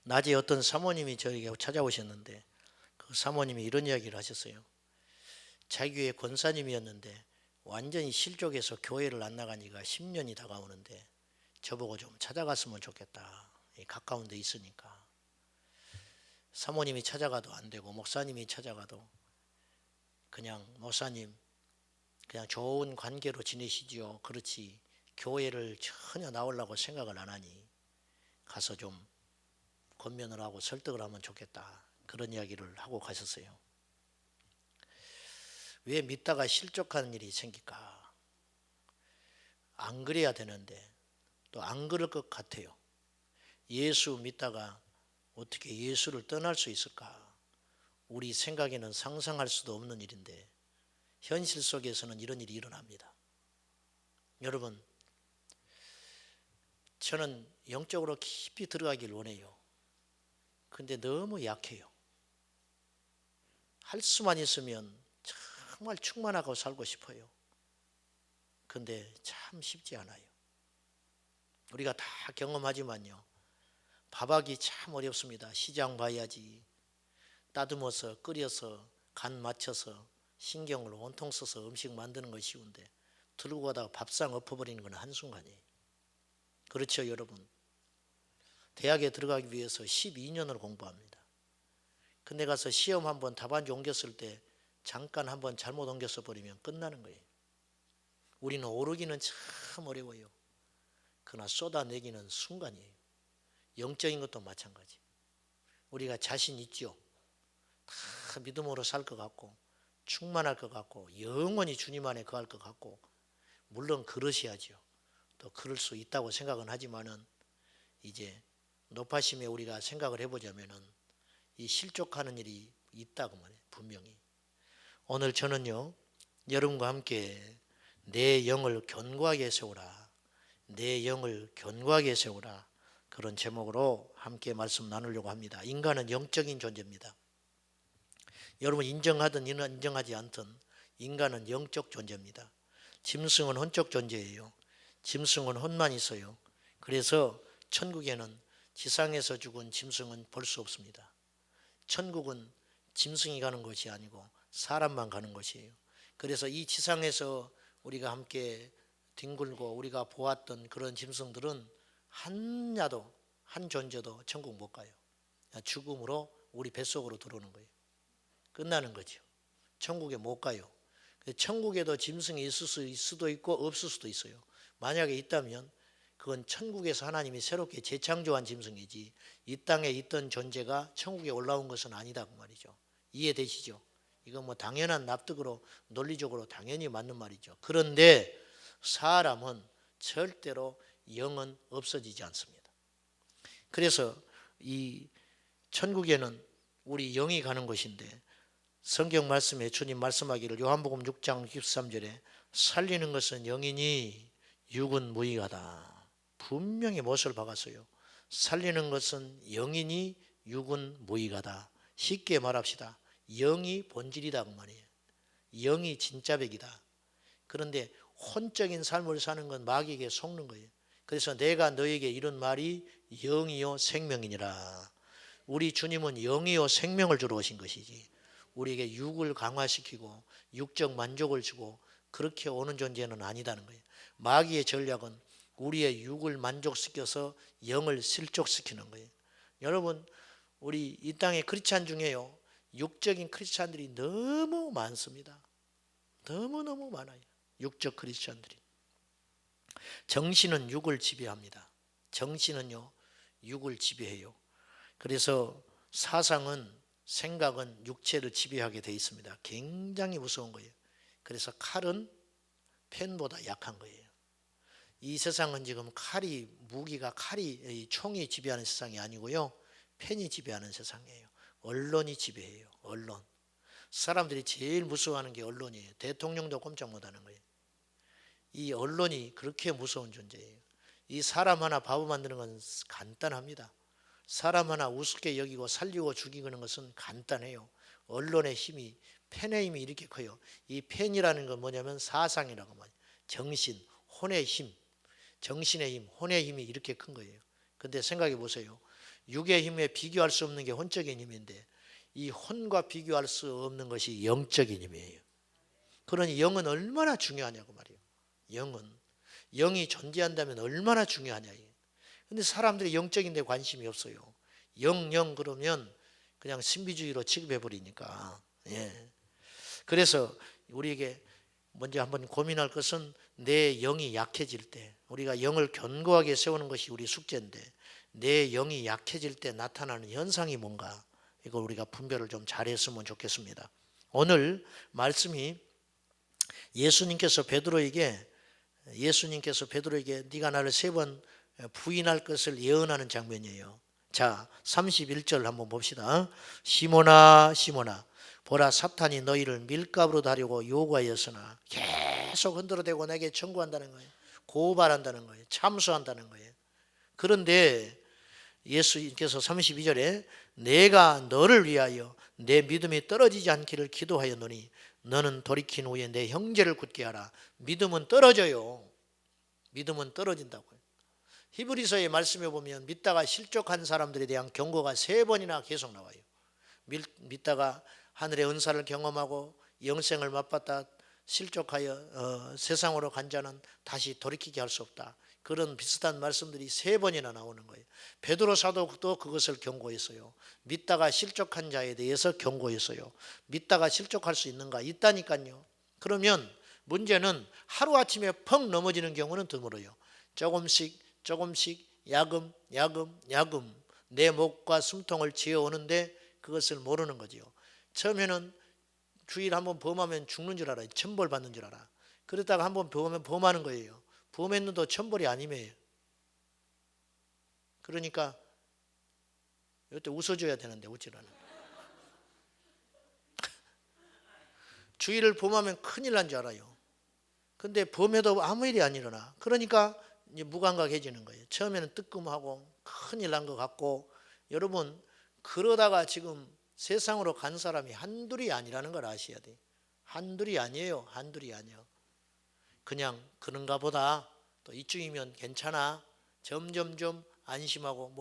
낮에 어떤 사모님이 저에게 찾아오셨는데 그 사모님이 이런 이야기를 하셨어요. 자기 교회 권사님이었는데 완전히 실족해서 교회를 안 나간 지가 10년이 다가오는데 저보고 좀 찾아갔으면 좋겠다. 가까운 데 있으니까. 사모님이 찾아가도 안 되고 목사님이 찾아가도 그냥 목사님 그냥 좋은 관계로 지내시지요. 그렇지 교회를 전혀 나오려고 생각을 안 하니 가서 좀 권면을 하고 설득을 하면 좋겠다. 그런 이야기를 하고 가셨어요. 왜 믿다가 실족하는 일이 생길까? 안 그래야 되는데 또 안 그럴 것 같아요. 예수 믿다가 어떻게 예수를 떠날 수 있을까? 우리 생각에는 상상할 수도 없는 일인데 현실 속에서는 이런 일이 일어납니다. 여러분, 저는 영적으로 깊이 들어가길 원해요. 근데 너무 약해요. 할 수만 있으면 정말 충만하고 살고 싶어요. 근데 참 쉽지 않아요. 우리가 다 경험하지만요. 밥하기 참 어렵습니다. 시장 봐야지. 따듬어서 끓여서 간 맞춰서 신경을 온통 써서 음식 만드는 건 쉬운데 들고 가다가 밥상 엎어버리는 건 한순간이에요. 그렇죠, 여러분? 대학에 들어가기 위해서 12년을 공부합니다. 근데 가서 시험 한번 답안지 옮겼을 때 잠깐 한번 잘못 옮겼어 버리면 끝나는 거예요. 우리는 오르기는 참 어려워요. 그러나 쏟아내기는 순간이에요. 영적인 것도 마찬가지. 우리가 자신 있죠. 다 믿음으로 살 것 같고 충만할 것 같고 영원히 주님 안에 거할 것 같고 물론 그러셔야죠. 또 그럴 수 있다고 생각은 하지만은 이제 높아심에 우리가 생각을 해보자면은 이 실족하는 일이 있다고 말해요. 분명히. 오늘 저는요 여러분과 함께 내 영을 견고하게 세우라. 내 영을 견고하게 세우라. 그런 제목으로 함께 말씀 나누려고 합니다. 인간은 영적인 존재입니다. 여러분 인정하든 인정하지 않든 인간은 영적 존재입니다. 짐승은 혼적 존재예요. 짐승은 혼만 있어요. 그래서 천국에는 지상에서 죽은 짐승은 볼 수 없습니다. 천국은 짐승이 가는 것이 아니고 사람만 가는 것이에요. 그래서 이 지상에서 우리가 함께 뒹굴고 우리가 보았던 그런 짐승들은 한야도 한 존재도 천국 못 가요. 죽음으로 우리 뱃속으로 들어오는 거예요. 끝나는 거죠. 천국에 못 가요. 천국에도 짐승이 있을 수도 있고 없을 수도 있어요. 만약에 있다면 그건 천국에서 하나님이 새롭게 재창조한 짐승이지 이 땅에 있던 존재가 천국에 올라온 것은 아니다 그 말이죠. 이해되시죠? 이건 뭐 당연한 납득으로 논리적으로 당연히 맞는 말이죠. 그런데 사람은 절대로 영은 없어지지 않습니다. 그래서 이 천국에는 우리 영이 가는 것인데 성경 말씀에 주님 말씀하기를 요한복음 6장 63절에 살리는 것은 영이니 육은 무익하다. 분명히 못을 박았어요. 살리는 것은 영이니 육은 무익하다. 쉽게 말합시다. 영이 본질이다 그 말이에요. 영이 진짜 백이다. 그런데 혼적인 삶을 사는 건 마귀에게 속는 거예요. 그래서 내가 너에게 이런 말이 영이요 생명이니라. 우리 주님은 영이요 생명을 주러 오신 것이지 우리에게 육을 강화시키고 육적 만족을 주고 그렇게 오는 존재는 아니다는 거예요. 마귀의 전략은 우리의 육을 만족시켜서 영을 실족시키는 거예요. 여러분 우리 이 땅의 크리스찬 중에요 육적인 크리스찬들이 너무 많습니다. 너무너무 많아요. 육적 크리스찬들이. 정신은 육을 지배합니다. 정신은요 육을 지배해요. 그래서 사상은 생각은 육체를 지배하게 되어 있습니다. 굉장히 무서운 거예요. 그래서 칼은 펜보다 약한 거예요. 이 세상은 지금 무기가 총이 지배하는 세상이 아니고요. 펜이 지배하는 세상이에요. 언론이 지배해요. 언론. 사람들이 제일 무서워하는 게 언론이에요. 대통령도 꼼짝 못하는 거예요. 이 언론이 그렇게 무서운 존재예요. 이 사람 하나 바보 만드는 건 간단합니다. 사람 하나 우습게 여기고 살리고 죽이는 것은 간단해요. 언론의 힘이 펜의 힘이 이렇게 커요. 이 펜이라는 건 뭐냐면 사상이라고 말이에요. 정신, 혼의 힘, 정신의 힘, 혼의 힘이 이렇게 큰 거예요. 근데 생각해 보세요. 육의 힘에 비교할 수 없는 게 혼적인 힘인데 이 혼과 비교할 수 없는 것이 영적인 힘이에요. 그러니 영은 얼마나 중요하냐고 말이에요. 영이 존재한다면 얼마나 중요하냐. 근데 사람들이 영적인 데 관심이 없어요. 영 그러면 그냥 신비주의로 취급해 버리니까. 예. 그래서 우리에게 먼저 한번 고민할 것은 내 영이 약해질 때, 우리가 영을 견고하게 세우는 것이 우리 숙제인데 내 영이 약해질 때 나타나는 현상이 뭔가, 이걸 우리가 분별을 좀 잘했으면 좋겠습니다. 오늘 말씀이 예수님께서 베드로에게 네가 나를 3번 부인할 것을 예언하는 장면이에요. 자, 31절 한번 봅시다. 시몬아 시몬아 보라 사탄이 너희를 밀가부로 다려고 요구하였으나, 계속 흔들어대고 내게 청구한다는 거예요. 고발한다는 거예요. 참수한다는 거예요. 그런데 예수님께서 32절에 내가 너를 위하여 내 믿음이 떨어지지 않기를 기도하였노니 너는 돌이킨 후에 내 형제를 굳게 하라. 믿음은 떨어져요. 믿음은 떨어진다고요. 히브리서의 말씀에 보면 믿다가 실족한 사람들에 대한 경고가 3번이나 계속 나와요. 믿다가 하늘의 은사를 경험하고 영생을 맛봤다 실족하여 세상으로 간 자는 다시 돌이키게 할 수 없다. 그런 비슷한 말씀들이 3번이나 나오는 거예요. 베드로 사도도 그것을 경고했어요. 믿다가 실족한 자에 대해서 경고했어요. 믿다가 실족할 수 있는가? 있다니까요. 그러면 문제는 하루아침에 펑 넘어지는 경우는 드물어요. 조금씩 야금 내 목과 숨통을 지어오는데 그것을 모르는 거지요. 처음에는 주일 한번 범하면 죽는 줄 알아요. 천벌 받는 줄 알아. 그러다가 한번 범하는 거예요. 범했는데 천벌이 아니에요. 그러니까 이때 웃어줘야 되는데 웃질 않아. 주일을 범하면 큰일 난 줄 알아요. 근데 범해도 아무 일이 안 일어나. 그러니까 이제 무감각해지는 거예요. 처음에는 뜨끔하고 큰일 난 것 같고. 여러분, 그러다가 지금 세상으로 간 사람이 한둘이 아니라는 걸 아셔야 돼요. 한둘이 아니에요. 그냥 그런가 보다, 또 이쯤이면 괜찮아, 점점점 안심하고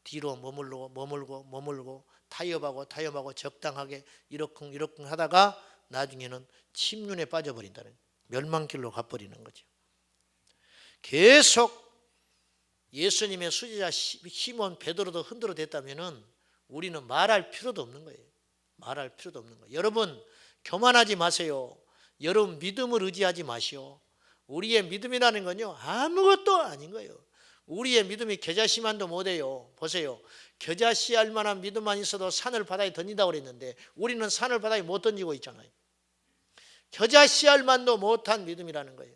뒤로 머물고 타협하고 적당하게 이러쿵 하다가 나중에는 침륜에 빠져버린다는, 멸망길로 가버리는 거죠. 계속 예수님의 수제자 시몬 베드로도 흔들어댔다면은 우리는 말할 필요도 없는 거예요. 여러분, 교만하지 마세요. 여러분, 믿음을 의지하지 마시오. 우리의 믿음이라는 건요, 아무것도 아닌 거예요. 우리의 믿음이 겨자씨만도 못해요. 보세요. 겨자씨 할 만한 믿음만 있어도 산을 바다에 던진다고 그랬는데 우리는 산을 바다에 못 던지고 있잖아요. 겨자씨 할 만도 못한 믿음이라는 거예요.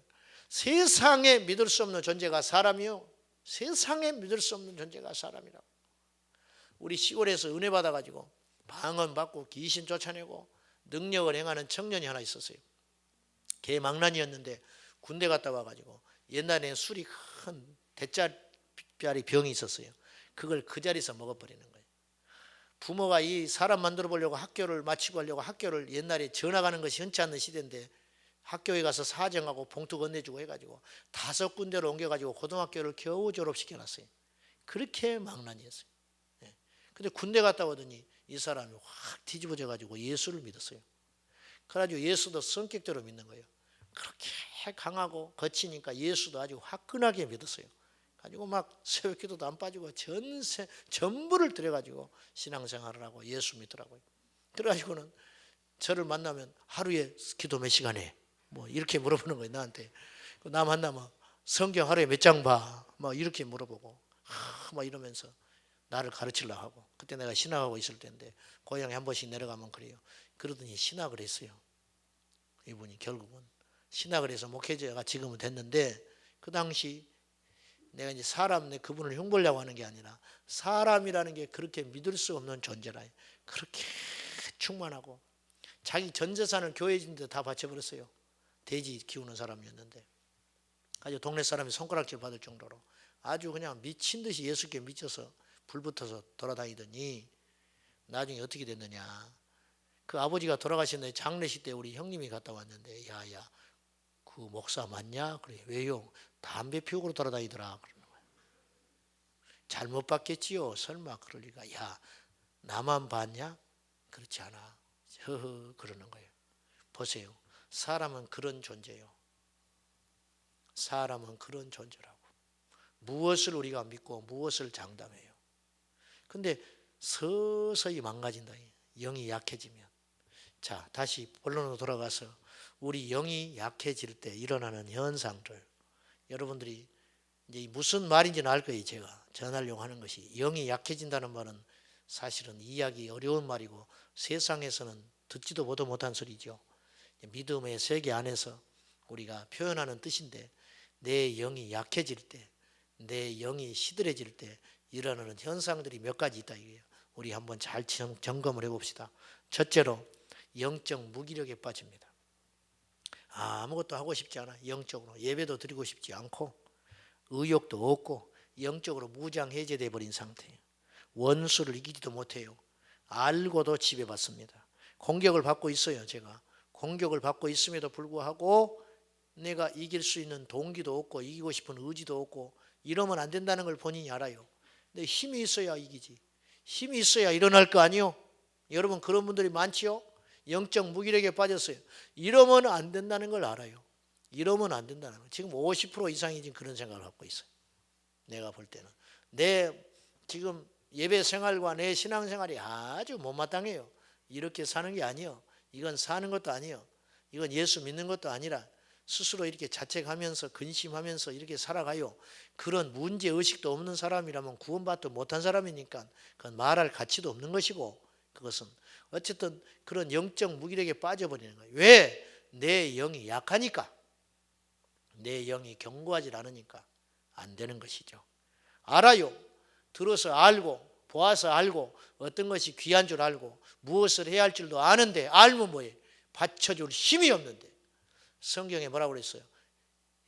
세상에 믿을 수 없는 존재가 사람이요. 세상에 믿을 수 없는 존재가 사람이라고. 우리 시골에서 은혜 받아가지고 방언 받고 귀신 쫓아내고 능력을 행하는 청년이 하나 있었어요. 걔 망난이였는데 군대 갔다 와가지고 옛날에 술이 큰 대짜리 병이 있었어요. 그걸 그 자리에서 먹어버리는 거예요. 부모가 이 사람 만들어 보려고 학교를 마치고 하려고 학교를, 옛날에 전화 가는 것이 흔치 않는 시대인데 학교에 가서 사정하고 봉투 건네주고 해가지고 5군데로 옮겨가지고 고등학교를 겨우 졸업시켜놨어요. 그렇게 망난이었어요. 근데 군대 갔다 오더니 이 사람이 확 뒤집어져가지고 예수를 믿었어요. 그래가지고 예수도 성격대로 믿는 거예요. 그렇게 강하고 거치니까 예수도 아주 화끈하게 믿었어요. 가지고 막 새벽기도도 안 빠지고 전부를 들여가지고 신앙생활을 하고 예수 믿더라고요. 그래가지고는 저를 만나면 하루에 기도 몇 시간 해? 뭐 이렇게 물어보는 거예요, 나한테. 나 만나면 성경 하루에 몇 장 봐? 막 이렇게 물어보고 막 이러면서 나를 가르치려고 하고. 그때 내가 신학하고 있을 때인데 고향에 한 번씩 내려가면 그래요. 그러더니 신학을 했어요. 이분이 결국은 신학을 해서 목회자가 지금은 됐는데, 그 당시 내가 이제 그분을 흉보려고 하는 게 아니라 사람이라는 게 그렇게 믿을 수 없는 존재라. 그렇게 충만하고 자기 전 재산을 교회 진데 다 바쳐버렸어요. 돼지 키우는 사람이었는데 아주 동네 사람이 손가락질 받을 정도로 아주 그냥 미친 듯이 예수께 미쳐서 불붙어서 돌아다니더니 나중에 어떻게 됐느냐, 그 아버지가 돌아가셨는데 장례식 때 우리 형님이 갔다 왔는데, 야야 그 목사 맞냐? 그래. 왜요? 담배 피우고 돌아다니더라. 그러는 거예요. 잘못 봤겠지요. 설마 그럴 리가. 야, 나만 봤냐? 그렇지 않아. 허허 그러는 거예요. 보세요. 사람은 그런 존재예요. 사람은 그런 존재라고. 무엇을 우리가 믿고 무엇을 장담해요. 근데 서서히 망가진다. 영이 약해지면. 자, 다시 본론으로 돌아가서 우리 영이 약해질 때 일어나는 현상들. 여러분들이 이제 무슨 말인지는 알 거예요. 제가 전하려고 하는 것이. 영이 약해진다는 말은 사실은 이해하기 어려운 말이고 세상에서는 듣지도 보도 못한 소리죠. 믿음의 세계 안에서 우리가 표현하는 뜻인데 내 영이 약해질 때, 내 영이 시들해질 때 일어나는 현상들이 몇 가지 있다 이거예요. 우리 한번 잘 점검을 해봅시다. 첫째로 영적 무기력에 빠집니다. 아무것도 하고 싶지 않아. 영적으로 예배도 드리고 싶지 않고 의욕도 없고 영적으로 무장해제돼 버린 상태예요. 원수를 이기지도 못해요. 알고도 지배받습니다. 공격을 받고 있어요. 제가 공격을 받고 있음에도 불구하고 내가 이길 수 있는 동기도 없고 이기고 싶은 의지도 없고 이러면 안 된다는 걸 본인이 알아요. 근데 힘이 있어야 이기지. 힘이 있어야 일어날 거 아니요. 여러분 그런 분들이 많지요. 영적 무기력에 빠졌어요. 이러면 안 된다는 걸 알아요. 이러면 안 된다는 거. 지금 50% 이상이 지금 그런 생각을 갖고 있어요. 내가 볼 때는 내 지금 예배 생활과 내 신앙 생활이 아주 못마땅해요. 이렇게 사는 게 아니요. 이건 사는 것도 아니요. 이건 예수 믿는 것도 아니라 스스로 이렇게 자책하면서 근심하면서 이렇게 살아가요. 그런 문제의식도 없는 사람이라면 구원받도 못한 사람이니까 그건 말할 가치도 없는 것이고 그것은 어쨌든 그런 영적 무기력에 빠져버리는 거예요. 왜? 내 영이 약하니까. 내 영이 견고하지 않으니까 안 되는 것이죠. 알아요. 들어서 알고 보아서 알고 어떤 것이 귀한 줄 알고 무엇을 해야 할 줄도 아는데 알면 뭐예요? 받쳐줄 힘이 없는데 성경에 뭐라고 그랬어요?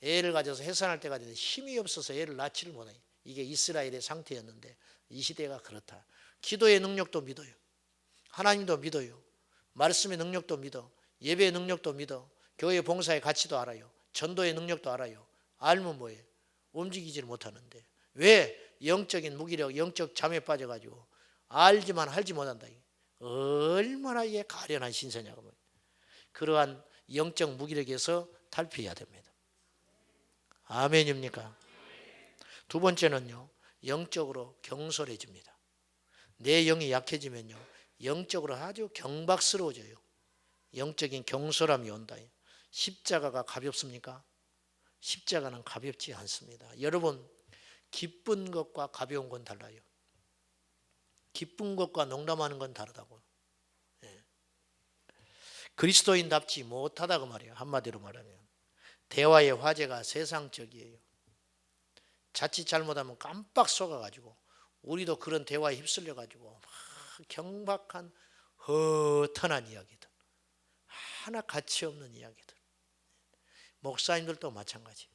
애를 가져서 해산할 때가 되는데 힘이 없어서 애를 낳지를 못해요. 이게 이스라엘의 상태였는데 이 시대가 그렇다. 기도의 능력도 믿어요. 하나님도 믿어요. 말씀의 능력도 믿어. 예배의 능력도 믿어. 교회 봉사의 가치도 알아요. 전도의 능력도 알아요. 알면 뭐예요? 움직이지를 못하는데 왜? 영적인 무기력, 영적 잠에 빠져가지고 알지만 할지 못한다. 얼마나 이게 가련한 신세냐고. 그러한 영적 무기력에서 탈피해야 됩니다. 아멘입니까? 두 번째는요, 영적으로 경솔해집니다. 내 영이 약해지면요, 영적으로 아주 경박스러워져요. 영적인 경솔함이 온다. 십자가가 가볍습니까? 십자가는 가볍지 않습니다. 여러분, 기쁜 것과 가벼운 건 달라요. 기쁜 것과 농담하는 건 다르다고. 예. 그리스도인답지 못하다고 말이에요. 한마디로 말하면. 대화의 화제가 세상적이에요. 자칫 잘못하면 깜빡 속아가지고 우리도 그런 대화에 휩쓸려가지고 막 경박한 허탄한 이야기들. 하나 가치 없는 이야기들. 목사님들도 마찬가지.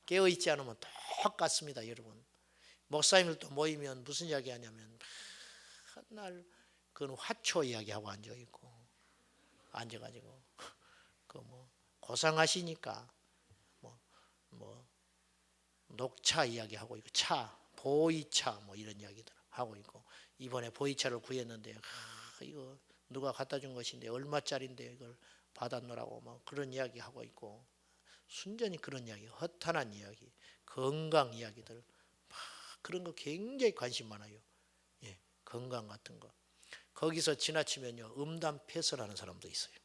깨어있지 않으면 똑같습니다. 여러분. 목사님들도 모이면 무슨 이야기 하냐면 한날 그건 화초 이야기하고 앉아가지고 그 뭐 고상하시니까 뭐 녹차 이야기하고 있고 차 보이차 뭐 이런 이야기들 하고 있고 이번에 보이차를 구했는데 이거 누가 갖다 준 것인데 얼마짜리인데 이걸 받았노라고 뭐 그런 이야기 하고 있고 순전히 그런 이야기 허탄한 이야기 건강 이야기들 막 그런 거 굉장히 관심 많아요. 예, 건강 같은 거 거기서 지나치면요 음담패설하는 사람도 있어요.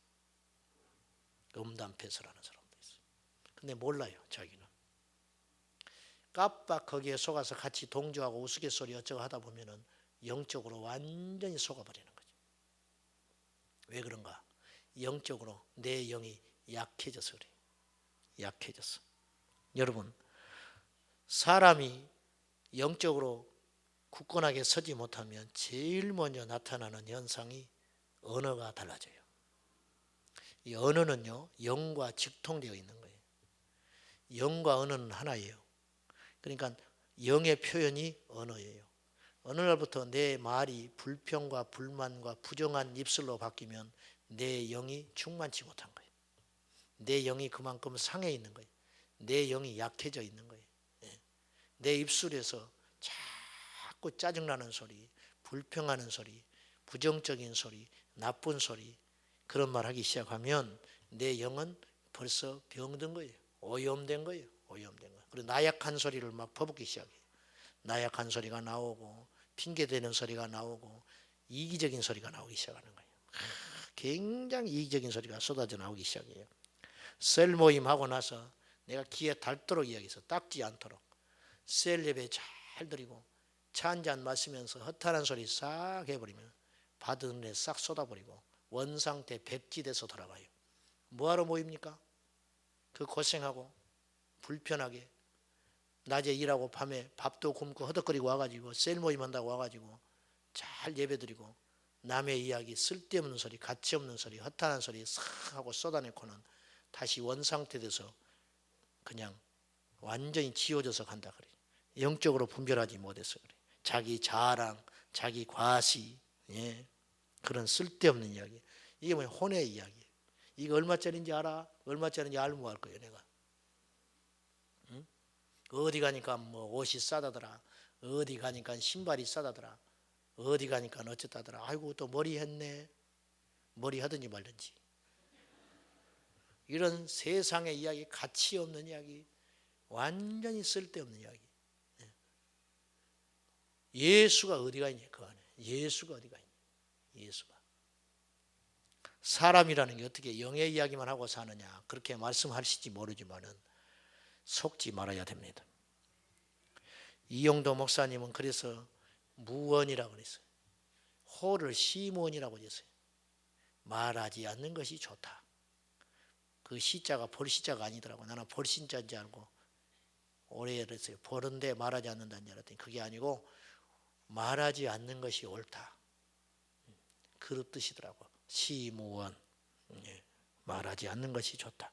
음담패설하는 사람도 있어요. 근데 몰라요 자기는. 깜빡 거기에 속아서 같이 동조하고 우스갯소리 어쩌고 하다 보면은 영적으로 완전히 속아버리는 거죠. 왜 그런가? 영적으로 내 영이 약해져서 그래요. 약해졌어. 여러분, 사람이 영적으로 굳건하게 서지 못하면 제일 먼저 나타나는 현상이 언어가 달라져요. 이 언어는요, 영과 직통되어 있는 거예요. 영과 언어는 하나예요. 그러니까 영의 표현이 언어예요. 어느 날부터 내 말이 불평과 불만과 부정한 입술로 바뀌면 내 영이 충만치 못한 거예요. 내 영이 그만큼 상해 있는 거예요. 내 영이 약해져 있는 거예요. 내 입술에서 자꾸 짜증나는 소리, 불평하는 소리, 부정적인 소리, 나쁜 소리 그런 말 하기 시작하면 내 영은 벌써 병든 거예요. 오염된 거예요. 오염된 거. 그리고 나약한 소리를 막 퍼붓기 시작해요. 나약한 소리가 나오고 핑계대는 소리가 나오고 이기적인 소리가 나오기 시작하는 거예요. 굉장히 이기적인 소리가 쏟아져 나오기 시작해요. 셀 모임 하고 나서 내가 귀에 닳도록 이야기해서 닦지 않도록 셀 예배 잘 드리고 차 한잔 마시면서 허탈한 소리 싹 해버리면 받은 은혜 싹 쏟아버리고 원상태 백지돼서 돌아가요. 뭐하러 모입니까? 그 고생하고 불편하게 낮에 일하고 밤에 밥도 굶고 허덕거리고 와가지고 셀 모임 한다고 와가지고 잘 예배드리고 남의 이야기 쓸데없는 소리 가치없는 소리 허탄한 소리 싹 하고 쏟아내고는 다시 원상태 돼서 그냥 완전히 지워져서 간다 그래. 영적으로 분별하지 못해서 그래. 자기 자랑 자기 과시 그런 쓸데없는 이야기. 이게 뭐야? 혼의 이야기. 이거 얼마짜리인지 알아? 얼마짜리인지 알면 뭐 할 거예요 내가. 응? 어디 가니까 뭐 옷이 싸다더라. 어디 가니까 신발이 싸다더라. 어디 가니까 어쨌다더라. 아이고 또 머리 했네. 머리 하든지 말든지. 이런 세상의 이야기, 가치 없는 이야기, 완전히 쓸데없는 이야기. 예수가 어디가 있냐 그 안에. 예수가 어디가 있냐. 예수가. 사람이라는 게 어떻게 영의 이야기만 하고 사느냐 그렇게 말씀하실지 모르지만은 속지 말아야 됩니다. 이용도 목사님은 그래서 무언이라고 그랬어요. 호를 시무원이라고 했어요. 말하지 않는 것이 좋다. 그 시자가 볼시자가 아니더라고. 나는 볼신자인 줄 알고 오래 그랬어요. 보는데 말하지 않는다는 줄 알았더니 그게 아니고 말하지 않는 것이 옳다. 그런 뜻이더라고. 시무원. 말하지 않는 것이 좋다.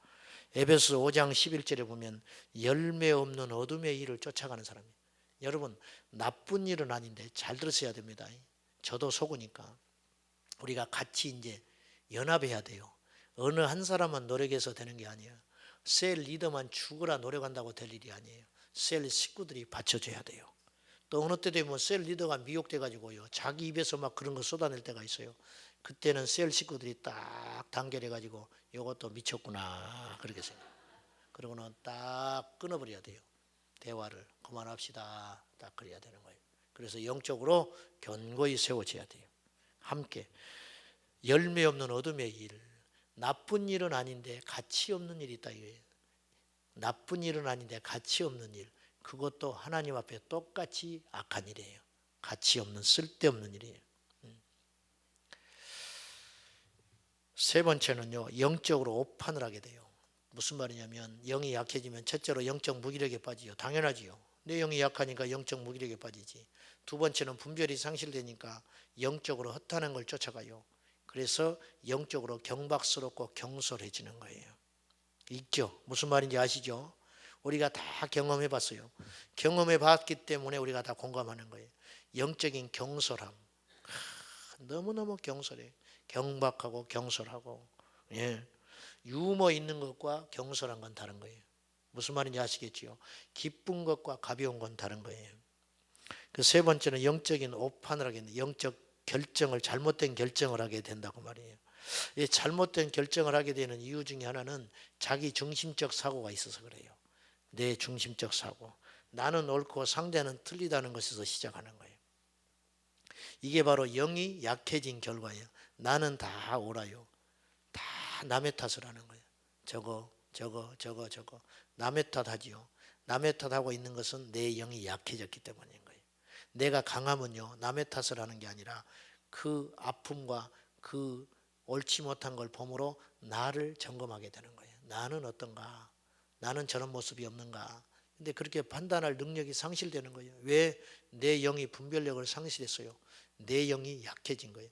에베소 5장 11절에 보면 열매 없는 어둠의 일을 쫓아가는 사람이에요. 여러분 나쁜 일은 아닌데 잘 들으셔야 됩니다. 저도 속으니까 우리가 같이 이제 연합해야 돼요. 어느 한 사람만 노력해서 되는 게 아니에요. 셀 리더만 죽으라 노력한다고 될 일이 아니에요. 셀 식구들이 받쳐줘야 돼요. 또 어느 때 되면 셀 리더가 미혹돼 가지고요 자기 입에서 막 그런 거 쏟아낼 때가 있어요. 그때는 셀 식구들이 딱 단결해 가지고 이것도 미쳤구나 그렇게 생각. 그러고는 딱 끊어버려야 돼요. 대화를 그만합시다. 딱 그래야 되는 거예요. 그래서 영적으로 견고히 세워져야 돼요. 함께 열매 없는 어둠의 일. 나쁜 일은 아닌데 가치 없는 일이 있다 이거예요. 나쁜 일은 아닌데 가치 없는 일. 그것도 하나님 앞에 똑같이 악한 일이에요. 가치 없는 쓸데없는 일이에요. 세 번째는요. 영적으로 오판을 하게 돼요. 무슨 말이냐면 영이 약해지면 첫째로 영적 무기력에 빠지죠. 당연하지요. 내 영이 약하니까 영적 무기력에 빠지지. 두 번째는 분별이 상실되니까 영적으로 허탄한 걸 쫓아가요. 그래서 영적으로 경박스럽고 경솔해지는 거예요. 있죠? 무슨 말인지 아시죠? 우리가 다 경험해 봤어요. 경험해 봤기 때문에 우리가 다 공감하는 거예요. 영적인 경솔함. 너무너무 경솔해. 경박하고 경솔하고. 유머 있는 것과 경솔한 건 다른 거예요. 무슨 말인지 아시겠지요? 기쁜 것과 가벼운 건 다른 거예요. 그 세 번째는 영적인 오판을 하게 된다. 영적 결정을 잘못된 결정을 하게 된다고 말이에요. 이 잘못된 결정을 하게 되는 이유 중에 하나는 자기 중심적 사고가 있어서 그래요. 내 중심적 사고. 나는 옳고 상대는 틀리다는 것에서 시작하는 거예요. 이게 바로 영이 약해진 결과예요. 나는 다 옳아요. 다 남의 탓을 하는 거예요. 저거 남의 탓하지요. 남의 탓하고 있는 것은 내 영이 약해졌기 때문인 거예요. 내가 강하면요 남의 탓을 하는 게 아니라 그 아픔과 그 옳지 못한 걸 보므로 나를 점검하게 되는 거예요. 나는 어떤가? 나는 저런 모습이 없는가? 근데 그렇게 판단할 능력이 상실되는 거예요. 왜? 내 영이 분별력을 상실했어요. 내 영이 약해진 거예요.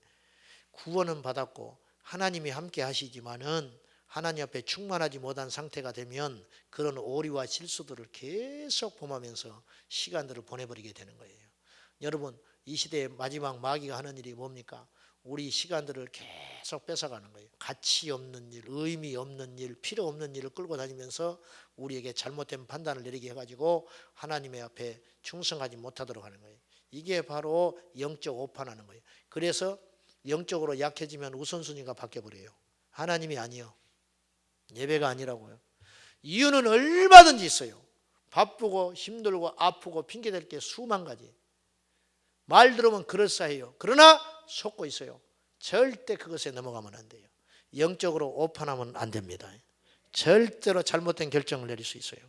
구원은 받았고 하나님이 함께 하시지만은 하나님 앞에 충만하지 못한 상태가 되면 그런 오류와 실수들을 계속 범하면서 시간들을 보내버리게 되는 거예요. 여러분 이 시대의 마지막 마귀가 하는 일이 뭡니까? 우리 시간들을 계속 뺏어가는 거예요. 가치 없는 일, 의미 없는 일, 필요 없는 일을 끌고 다니면서 우리에게 잘못된 판단을 내리게 해가지고 하나님의 앞에 충성하지 못하도록 하는 거예요. 이게 바로 영적 오판하는 거예요. 그래서 영적으로 약해지면 우선순위가 바뀌어버려요. 하나님이 아니요, 예배가 아니라고요. 이유는 얼마든지 있어요. 바쁘고 힘들고 아프고 핑계댈 게 수만 가지. 말 들으면 그럴싸해요. 그러나 속고 있어요. 절대 그것에 넘어가면 안 돼요. 영적으로 오판하면 안 됩니다. 절대로 잘못된 결정을 내릴 수 있어요.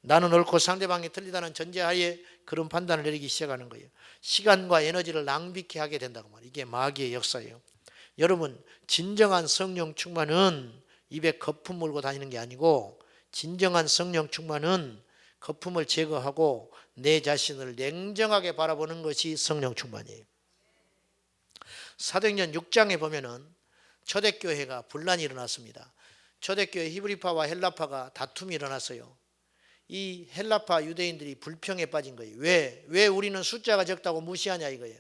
나는 옳고 상대방이 틀리다는 전제하에 그런 판단을 내리기 시작하는 거예요. 시간과 에너지를 낭비케 하게 된다고 말이에요. 이게 마귀의 역사예요. 여러분, 진정한 성령 충만은 입에 거품 물고 다니는 게 아니고, 진정한 성령 충만은 거품을 제거하고 내 자신을 냉정하게 바라보는 것이 성령 충만이에요. 사도행전 6장에 보면은 초대교회가 분란이 일어났습니다. 초대교회 히브리파와 헬라파가 다툼이 일어났어요. 이 헬라파 유대인들이 불평에 빠진 거예요. 왜 우리는 숫자가 적다고 무시하냐 이거예요.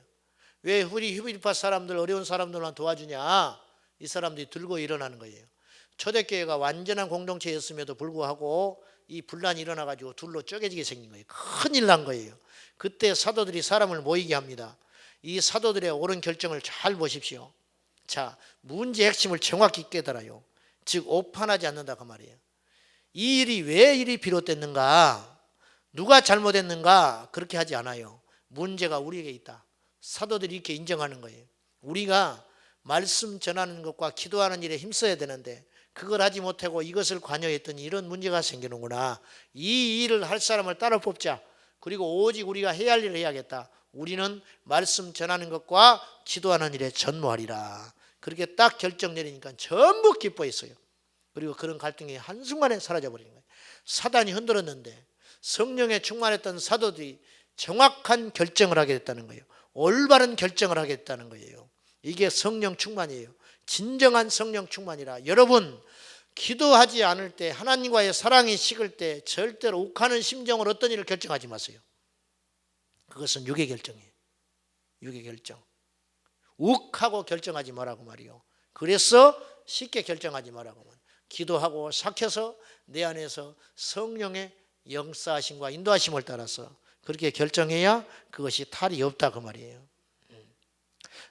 왜 우리 히브리파 사람들, 어려운 사람들만 도와주냐, 이 사람들이 들고 일어나는 거예요. 초대교회가 완전한 공동체였음에도 불구하고 이 분란이 일어나가지고 둘로 쪼개지게 생긴 거예요. 큰일 난 거예요. 그때 사도들이 사람을 모이게 합니다. 이 사도들의 옳은 결정을 잘 보십시오. 자, 문제의 핵심을 정확히 깨달아요. 즉 오판하지 않는다 그 말이에요. 이 일이 왜 일이 비롯됐는가, 누가 잘못했는가, 그렇게 하지 않아요. 문제가 우리에게 있다. 사도들이 이렇게 인정하는 거예요. 우리가 말씀 전하는 것과 기도하는 일에 힘써야 되는데 그걸 하지 못하고 이것을 관여했더니 이런 문제가 생기는구나. 이 일을 할 사람을 따로 뽑자. 그리고 오직 우리가 해야 할 일을 해야겠다. 우리는 말씀 전하는 것과 기도하는 일에 전무하리라. 그렇게 딱 결정 내리니까 전부 기뻐했어요. 그리고 그런 갈등이 한순간에 사라져버리는 거예요. 사단이 흔들었는데 성령에 충만했던 사도들이 정확한 결정을 하게 됐다는 거예요. 올바른 결정을 하게 됐다는 거예요. 이게 성령 충만이에요. 진정한 성령 충만이라. 여러분, 기도하지 않을 때, 하나님과의 사랑이 식을 때 절대로 욱하는 심정으로 어떤 일을 결정하지 마세요. 그것은 육의 결정이에요. 육의 결정. 욱하고 결정하지 말라고 말이요. 그래서 쉽게 결정하지 말라고 말이요. 기도하고 삭혀서 내 안에서 성령의 역사하심과 인도하심을 따라서 그렇게 결정해야 그것이 탈이 없다 그 말이에요.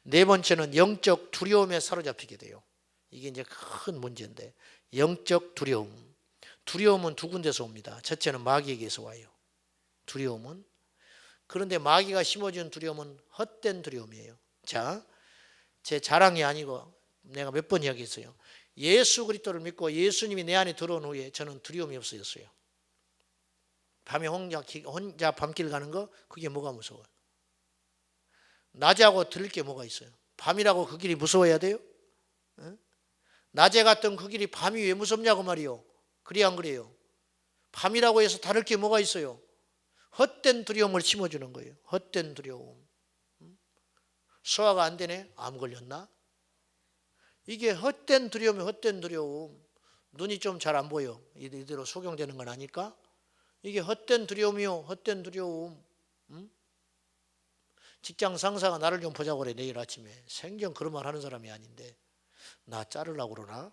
네 번째는 영적 두려움에 사로잡히게 돼요. 이게 이제 큰 문제인데, 영적 두려움. 두려움은 두 군데서 옵니다. 첫째는 마귀에게서 와요. 두려움은. 그런데 마귀가 심어준 두려움은 헛된 두려움이에요. 자, 제 자랑이 아니고 내가 몇 번 이야기했어요. 예수 그리스도를 믿고 예수님이 내 안에 들어온 후에 저는 두려움이 없어졌어요. 밤에 혼자 밤길 가는 거, 그게 뭐가 무서워요? 낮하고 들을 게 뭐가 있어요? 밤이라고 그 길이 무서워야 돼요? 낮에 갔던 그 길이 밤이 왜 무섭냐고 말이요. 그래 안 그래요? 밤이라고 해서 다를 게 뭐가 있어요? 헛된 두려움을 심어주는 거예요. 헛된 두려움. 소화가 안 되네? 암 걸렸나? 이게 헛된 두려움이 헛된 두려움. 눈이 좀 잘 안 보여. 이대로 속용되는 건 아닐까? 이게 헛된 두려움이요. 헛된 두려움. 직장 상사가 나를 좀 보자고 그래. 내일 아침에. 생전 그런 말 하는 사람이 아닌데 나 자르려고 그러나?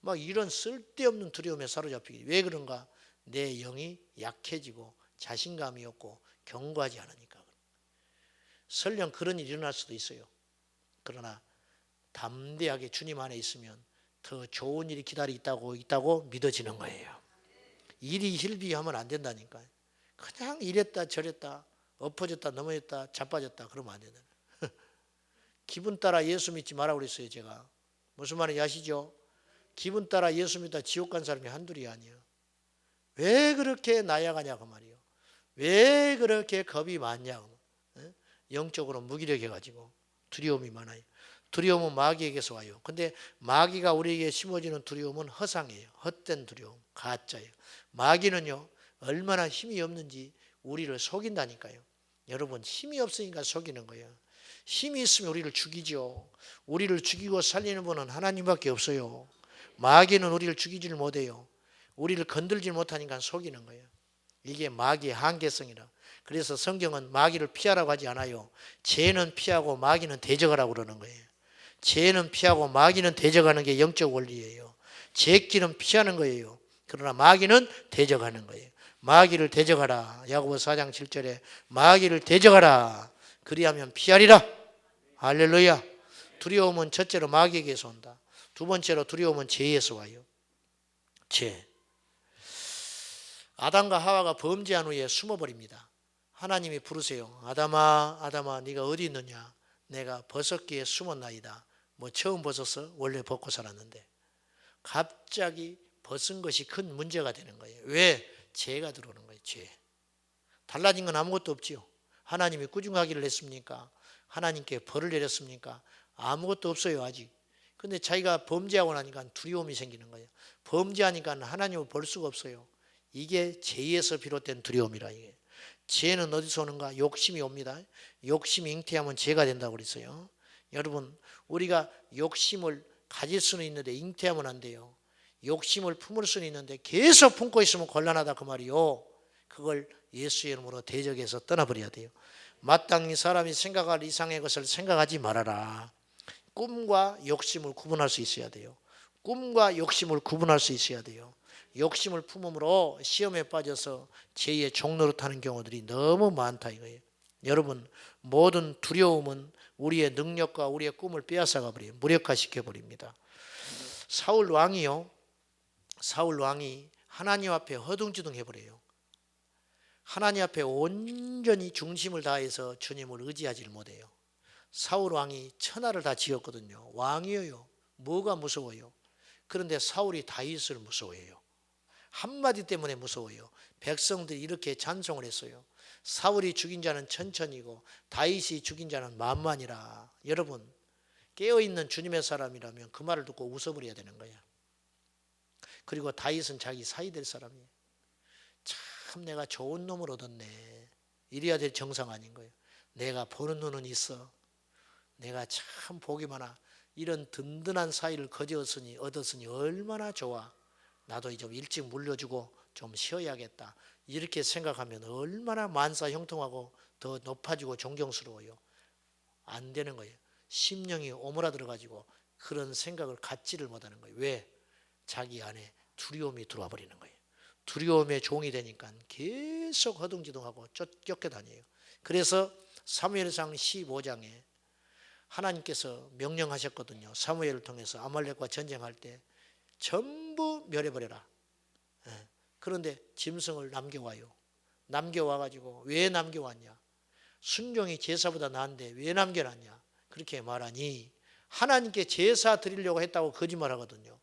막 이런 쓸데없는 두려움에 사로잡히기. 왜 그런가? 내 영이 약해지고 자신감이 없고 견고하지 않으니까. 설령 그런 일이 일어날 수도 있어요. 그러나 담대하게 주님 안에 있으면 더 좋은 일이 기다리고 있다고 믿어지는 거예요. 일이 hil비하면 안 된다니까. 그냥 이랬다 저랬다 엎어졌다 넘어졌다 자빠졌다 그러면 안 된다. 기분 따라 예수 믿지 말라고 그랬어요. 제가. 무슨 말인지 아시죠? 기분 따라 예수 믿다 지옥 간 사람이 한둘이 아니에요. 왜 그렇게 나약하냐고 말이에요. 왜 그렇게 겁이 많냐고. 영적으로 무기력해가지고 두려움이 많아요. 두려움은 마귀에게서 와요. 근데 마귀가 우리에게 심어주는 두려움은 허상이에요. 헛된 두려움, 가짜예요. 마귀는요, 얼마나 힘이 없는지 우리를 속인다니까요. 여러분, 힘이 없으니까 속이는 거예요. 힘이 있으면 우리를 죽이죠. 우리를 죽이고 살리는 분은 하나님밖에 없어요. 마귀는 우리를 죽이질 못해요. 우리를 건들질 못하니까 속이는 거예요. 이게 마귀의 한계성이라. 그래서 성경은 마귀를 피하라고 하지 않아요. 죄는 피하고 마귀는 대적하라고 그러는 거예요. 죄는 피하고 마귀는 대적하는 게 영적 원리예요. 죄길은 피하는 거예요. 그러나 마귀는 대적하는 거예요. 마귀를 대적하라. 야고보서 4장 7절에 마귀를 대적하라. 그리하면 피하리라. 할렐루야. 두려움은 첫째로 마귀에게서 온다. 두 번째로 두려움은 죄에서 와요. 죄. 아담과 하와가 범죄한 후에 숨어버립니다. 하나님이 부르세요. 아담아, 아담아, 네가 어디 있느냐? 내가 버섯기에 숨었나이다. 뭐 처음 벗었어? 원래 벗고 살았는데. 갑자기 벗은 것이 큰 문제가 되는 거예요. 왜? 죄가 들어오는 거예요. 죄. 달라진 건 아무것도 없지요. 하나님이 꾸중하기를 했습니까? 하나님께 벌을 내렸습니까? 아무것도 없어요, 아직. 근데 자기가 범죄하고 나니까 두려움이 생기는 거예요. 범죄하니까 하나님을 볼 수가 없어요. 이게 죄에서 비롯된 두려움이라. 이게. 죄는 어디서 오는가? 욕심이 옵니다. 욕심이 잉태하면 죄가 된다고 그랬어요. 여러분, 우리가 욕심을 가질 수는 있는데 잉태하면 안 돼요. 욕심을 품을 수는 있는데 계속 품고 있으면 곤란하다 그 말이요. 그걸 예수의 이름으로 대적해서 떠나버려야 돼요. 마땅히 사람이 생각할 이상의 것을 생각하지 말아라. 꿈과 욕심을 구분할 수 있어야 돼요. 꿈과 욕심을 구분할 수 있어야 돼요. 욕심을 품음으로 시험에 빠져서 죄의 종로로 타는 경우들이 너무 많다 이거예요. 여러분, 모든 두려움은 우리의 능력과 우리의 꿈을 빼앗아가 버려요. 무력화시켜 버립니다. 사울 왕이 하나님 앞에 허둥지둥 해버려요. 하나님 앞에 온전히 중심을 다해서 주님을 의지하지를 못해요. 사울 왕이 천하를 다 지었거든요. 왕이에요. 뭐가 무서워요? 그런데 사울이 다윗을 무서워해요. 한마디 때문에 무서워요. 백성들이 이렇게 찬송을 했어요. 사울이 죽인 자는 천천이고 다윗이 죽인 자는 만만이라. 여러분, 깨어있는 주님의 사람이라면 그 말을 듣고 웃어버려야 되는 거야. 그리고 다윗은 자기 사이 될 사람이에요. 참 내가 좋은 놈을 얻었네. 이래야 될 정상 아닌 거예요. 내가 보는 눈은 있어. 내가 참 복이 많아. 이런 든든한 사이를 얻었으니 얼마나 좋아. 나도 좀 일찍 물려주고 좀 쉬어야겠다. 이렇게 생각하면 얼마나 만사 형통하고 더 높아지고 존경스러워요. 안 되는 거예요. 심령이 오므라들어가지고 그런 생각을 갖지를 못하는 거예요. 왜? 자기 안에 두려움이 들어와 버리는 거예요. 두려움의 종이 되니까 계속 허둥지둥하고 쫓겨다녀요. 그래서 사무엘상 15장에 하나님께서 명령하셨거든요. 사무엘을 통해서 아말렉과 전쟁할 때 전부 멸해버려라. 그런데 짐승을 남겨와요. 남겨와가지고 왜 남겨왔냐? 순종이 제사보다 나은데 왜 남겨놨냐? 그렇게 말하니 하나님께 제사 드리려고 했다고 거짓말하거든요.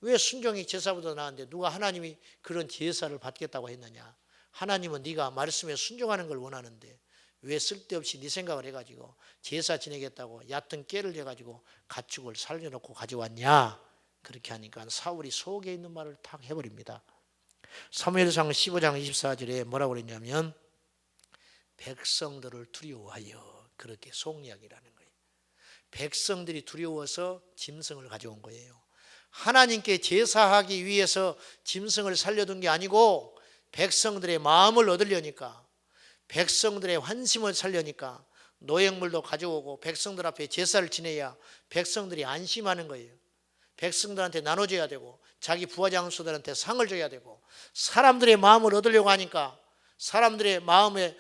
왜 순종이 제사보다 나은데 누가 하나님이 그런 제사를 받겠다고 했느냐? 하나님은 네가 말씀에 순종하는 걸 원하는데 왜 쓸데없이 네 생각을 해가지고 제사 지내겠다고 얕은 깨를 해가지고 가축을 살려놓고 가져왔냐? 그렇게 하니까 사울이 속에 있는 말을 탁 해버립니다. 사무엘상 15장 24절에 뭐라고 그랬냐면 백성들을 두려워하여 그렇게 속이야기라는 거예요. 백성들이 두려워서 짐승을 가져온 거예요. 하나님께 제사하기 위해서 짐승을 살려둔 게 아니고 백성들의 마음을 얻으려니까, 백성들의 환심을 살려니까 노획물도 가져오고 백성들 앞에 제사를 지내야 백성들이 안심하는 거예요. 백성들한테 나눠줘야 되고 자기 부하장수들한테 상을 줘야 되고 사람들의 마음을 얻으려고 하니까, 사람들의 마음에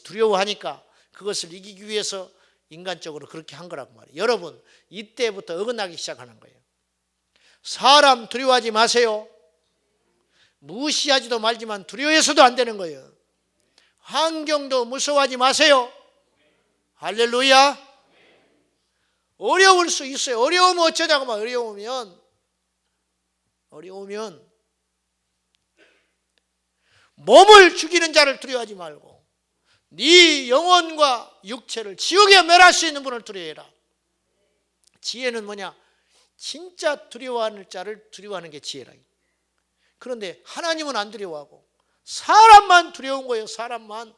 두려워하니까 그것을 이기기 위해서 인간적으로 그렇게 한 거라고 말이에요. 여러분, 이때부터 어긋나기 시작하는 거예요. 사람 두려워하지 마세요. 무시하지도 말지만 두려워해서도 안 되는 거예요. 환경도 무서워하지 마세요. 할렐루야. 어려울 수 있어요. 어려우면 어쩌냐고 막 어려우면 몸을 죽이는 자를 두려워하지 말고 네 영혼과 육체를 지옥에 멸할 수 있는 분을 두려워해라. 지혜는 뭐냐? 진짜 두려워하는 자를 두려워하는 게 지혜라. 그런데 하나님은 안 두려워하고 사람만 두려운 거예요. 사람만.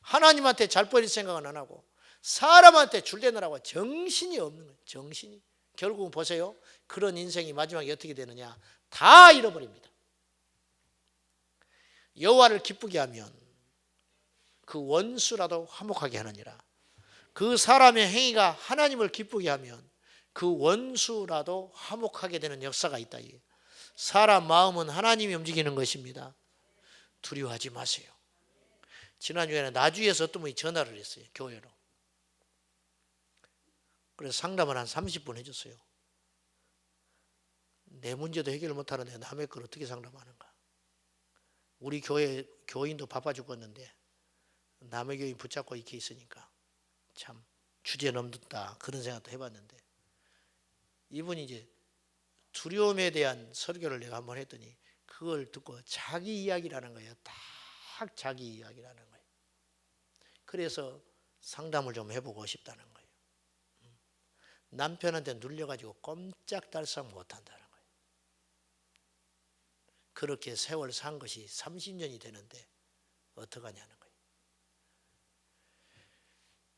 하나님한테 잘 버릴 생각은 안 하고 사람한테 줄대느라고 정신이 없는 거예요. 정신이. 결국은 보세요. 그런 인생이 마지막에 어떻게 되느냐? 다 잃어버립니다. 여호와를 기쁘게 하면 그 원수라도 화목하게 하느니라. 그 사람의 행위가 하나님을 기쁘게 하면 그 원수라도 화목하게 되는 역사가 있다. 사람 마음은 하나님이 움직이는 것입니다. 두려워하지 마세요. 지난주에는 나주에서 어떤 분이 전화를 했어요. 교회로. 그래서 상담을 한 30분 해줬어요. 내 문제도 해결을 못하는데 남의 걸 어떻게 상담하는가. 우리 교회 교인도 바빠 죽겠는데 남의 교인 붙잡고 이렇게 있으니까 참 주제 넘는다 그런 생각도 해봤는데, 이분이 이제 두려움에 대한 설교를 내가 한번 했더니 그걸 듣고 자기 이야기라는 거예요. 딱 자기 이야기라는 거예요. 그래서 상담을 좀 해보고 싶다는 거예요. 남편한테 눌려가지고 꼼짝달싹 못한다는 거예요. 그렇게 세월 산 것이 30년이 되는데 어떡하냐는 거예요.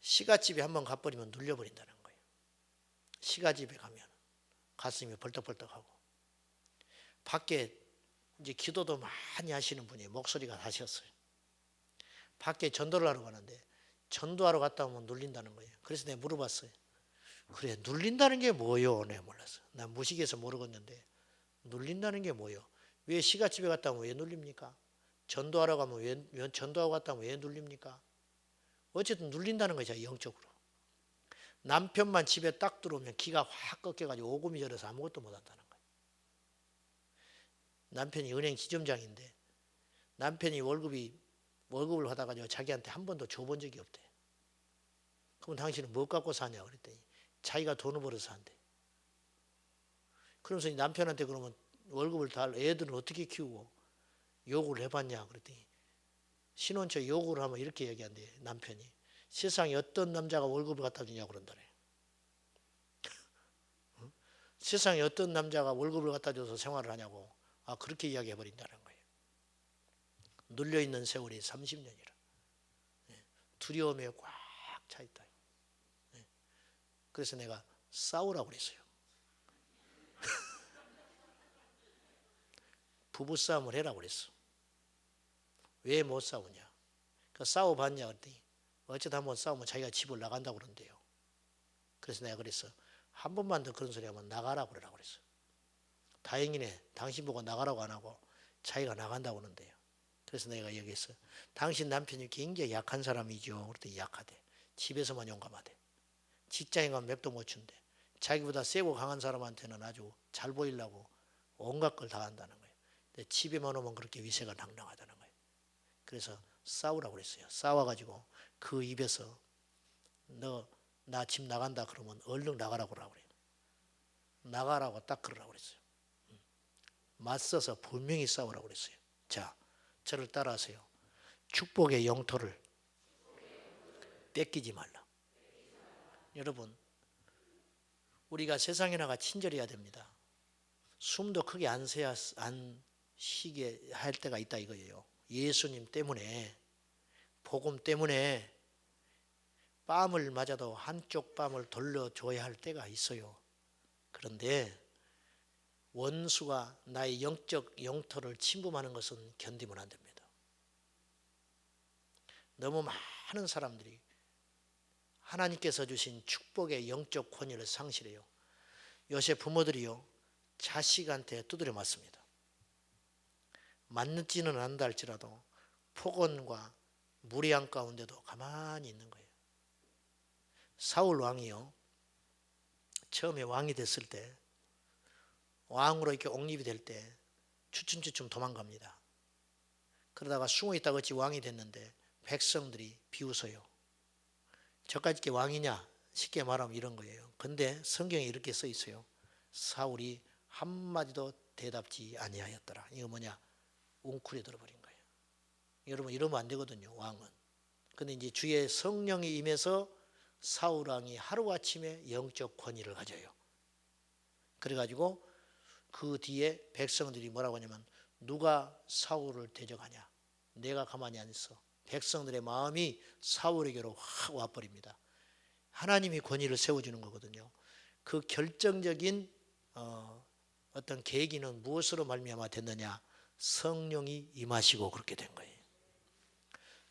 시가집에 한번 가버리면 눌려버린다는 거예요. 시가집에 가면 가슴이 벌떡벌떡하고, 밖에 이제 기도도 많이 하시는 분이 목소리가 다셨어요. 밖에 전도를 하러 가는데 전도하러 갔다 오면 눌린다는 거예요. 그래서 내가 물어봤어요. 그래, 눌린다는 게 뭐요? 내가 몰랐어. 난 무식해서 모르겠는데 눌린다는 게 뭐요? 왜 시가집에 갔다 오면 왜 눌립니까? 전도하러 가면 왜 전도하고 갔다 오면 왜 눌립니까? 어쨌든 눌린다는 거죠, 영적으로. 남편만 집에 딱 들어오면 기가 확 꺾여가지고 오금이 저려서 아무것도 못한다는 거예요. 남편이 은행 지점장인데 남편이 월급을 받아가지고 자기한테 한 번도 줘본 적이 없대. 그럼 당신은 뭐 갖고 사냐 그랬더니 자기가 돈을 벌어서 산대. 그러면서 남편한테 그러면 월급을 달 애들은 어떻게 키우고 요구를 해봤냐 그랬더니 신혼초에 요구를 하면 이렇게 얘기한대. 남편이 세상에 어떤 남자가 월급을 갖다 주냐고 그런다네. 세상에 어떤 남자가 월급을 갖다 줘서 생활을 하냐고. 아, 그렇게 이야기해버린다는 거예요. 눌려있는 세월이 30년이라. 두려움에 꽉 차있다. 그래서 내가 싸우라고 그랬어요. 부부싸움을 해라고 그랬어. 왜 못 싸우냐. 싸워봤냐 그랬더니 어쩌다 한번 싸우면 자기가 집을 나간다고 그런대요. 그래서 내가 그랬어. 한 번만 더 그런 소리 하면 나가라고 그러라고 그랬어. 다행이네. 당신 보고 나가라고 안 하고 자기가 나간다고 그러는데요. 그래서 내가 얘기했어. 당신 남편이 굉장히 약한 사람이죠. 그랬더니 약하대. 집에서만 용감하대. 직장에 가면 맵도 못 춘대. 자기보다 세고 강한 사람한테는 아주 잘 보이려고 온갖 걸 다 한다는 거예요. 근데 집에만 오면 그렇게 위세가 낭낭하다는 거예요. 그래서 싸우라고 그랬어요. 싸워가지고 그 입에서 너 나 집 나간다 그러면 얼른 나가라고 그러라고 그래요. 나가라고 딱 그러라고 그랬어요. 맞서서 분명히 싸우라고 그랬어요. 자, 저를 따라하세요. 축복의 영토를 뺏기지 말라. 여러분, 우리가 세상에 나가 친절해야 됩니다. 숨도 크게 안 쉬게 할 때가 있다 이거예요. 예수님 때문에, 복음 때문에 뺨을 맞아도 한쪽 뺨을 돌려줘야 할 때가 있어요. 그런데 원수가 나의 영적 영토를 침범하는 것은 견디면 안 됩니다. 너무 많은 사람들이 하나님께서 주신 축복의 영적 권위를 상실해요. 요새 부모들이요, 자식한테 두드려 맞습니다. 맞지는 않는다 할지라도 폭언과 무례한 가운데도 가만히 있는 거예요. 사울 왕이요, 처음에 왕이 됐을 때, 왕으로 이렇게 옹립이 될 때 추춤추춤 도망갑니다. 그러다가 숨어 있다가 어찌 왕이 됐는데 백성들이 비웃어요. 저까지 게 왕이냐? 쉽게 말하면 이런 거예요. 근데 성경에 이렇게 써 있어요. 사울이 한마디도 대답지 아니하였더라. 이거 뭐냐? 웅크려 들어버린 거예요. 여러분, 이러면 안 되거든요, 왕은. 근데 이제 주의 성령이 임해서 사울 왕이 하루아침에 영적 권위를 가져요. 그래가지고 그 뒤에 백성들이 뭐라고 하냐면, 누가 사울을 대적하냐? 내가 가만히 안 있어. 백성들의 마음이 사울에게로 확 와버립니다. 하나님이 권위를 세워주는 거거든요. 그 결정적인 어떤 계기는 무엇으로 말미암아 됐느냐? 성령이 임하시고 그렇게 된 거예요.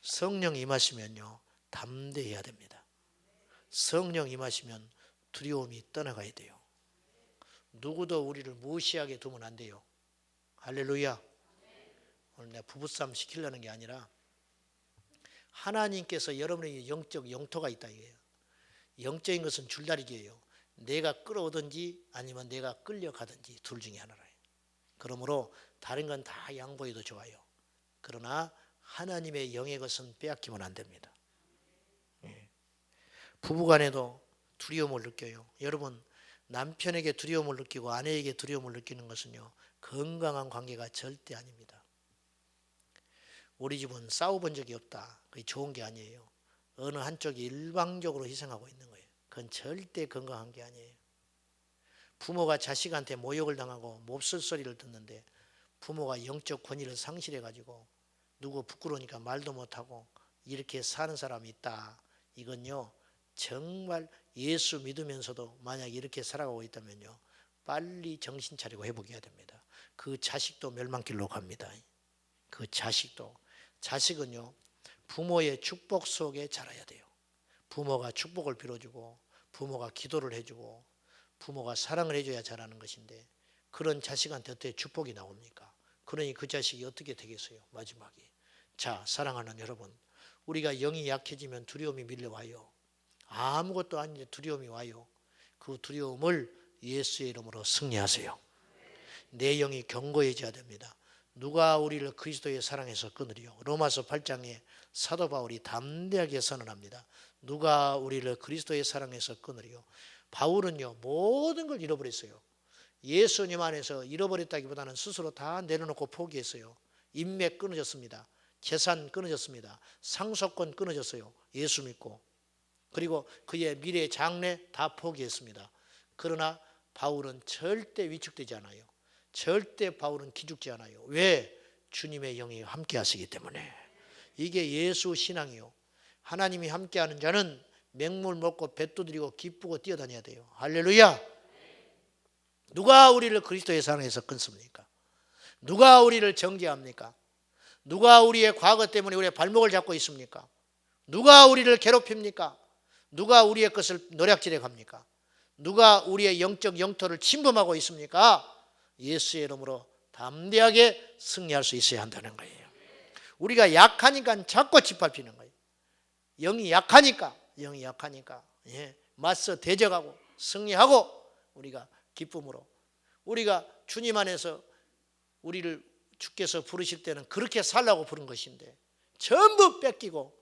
성령이 임하시면요, 담대해야 됩니다. 성령 임하시면 두려움이 떠나가야 돼요. 누구도 우리를 무시하게 두면 안 돼요. 할렐루야. 오늘 내가 부부싸움 시키려는 게 아니라 하나님께서 여러분에게 영적 영토가 있다 이거예요. 영적인 것은 줄다리기예요. 내가 끌어오든지 아니면 내가 끌려가든지 둘 중에 하나라요. 그러므로 다른 건 다 양보해도 좋아요. 그러나 하나님의 영의 것은 빼앗기면 안 됩니다. 부부간에도 두려움을 느껴요. 여러분, 남편에게 두려움을 느끼고 아내에게 두려움을 느끼는 것은요, 건강한 관계가 절대 아닙니다. 우리 집은 싸워본 적이 없다. 그게 좋은 게 아니에요. 어느 한쪽이 일방적으로 희생하고 있는 거예요. 그건 절대 건강한 게 아니에요. 부모가 자식한테 모욕을 당하고 몹쓸 소리를 듣는데 부모가 영적 권위를 상실해가지고 누구 부끄러우니까 말도 못하고 이렇게 사는 사람이 있다. 이건요, 정말 예수 믿으면서도 만약 이렇게 살아가고 있다면요, 빨리 정신 차리고 회복해야 됩니다. 그 자식도 멸망길로 갑니다. 그 자식은요, 부모의 축복 속에 자라야 돼요. 부모가 축복을 빌어주고 부모가 기도를 해주고 부모가 사랑을 해줘야 자라는 것인데, 그런 자식한테 어떻게 축복이 나옵니까? 그러니 그 자식이 어떻게 되겠어요? 마지막에. 자, 사랑하는 여러분, 우리가 영이 약해지면 두려움이 밀려와요. 아무것도 아닌데 두려움이 와요. 그 두려움을 예수의 이름으로 승리하세요. 내 영이 견고해져야 됩니다. 누가 우리를 그리스도의 사랑에서 끊으리요? 로마서 8장에 사도 바울이 담대하게 선언합니다. 누가 우리를 그리스도의 사랑에서 끊으리요? 바울은요, 모든 걸 잃어버렸어요. 예수님 안에서 잃어버렸다기보다는 스스로 다 내려놓고 포기했어요. 인맥 끊어졌습니다. 재산 끊어졌습니다. 상속권 끊어졌어요. 예수 믿고. 그리고 그의 미래 장래 다 포기했습니다. 그러나 바울은 절대 위축되지 않아요. 절대 바울은 기죽지 않아요. 왜? 주님의 영이 함께 하시기 때문에. 이게 예수 신앙이요. 하나님이 함께하는 자는 맹물 먹고 배 두드리고 기쁘고 뛰어다녀야 돼요. 할렐루야. 누가 우리를 그리스도의 사랑에서 끊습니까? 누가 우리를 정죄합니까? 누가 우리의 과거 때문에 우리의 발목을 잡고 있습니까? 누가 우리를 괴롭힙니까? 누가 우리의 것을 노략질해 갑니까? 누가 우리의 영적 영토를 침범하고 있습니까? 예수의 이름으로 담대하게 승리할 수 있어야 한다는 거예요. 우리가 약하니까 자꾸 짓밟히는 거예요. 영이 약하니까 맞서 대적하고 승리하고 우리가 기쁨으로, 우리가 주님 안에서 우리를 주께서 부르실 때는 그렇게 살라고 부른 것인데 전부 뺏기고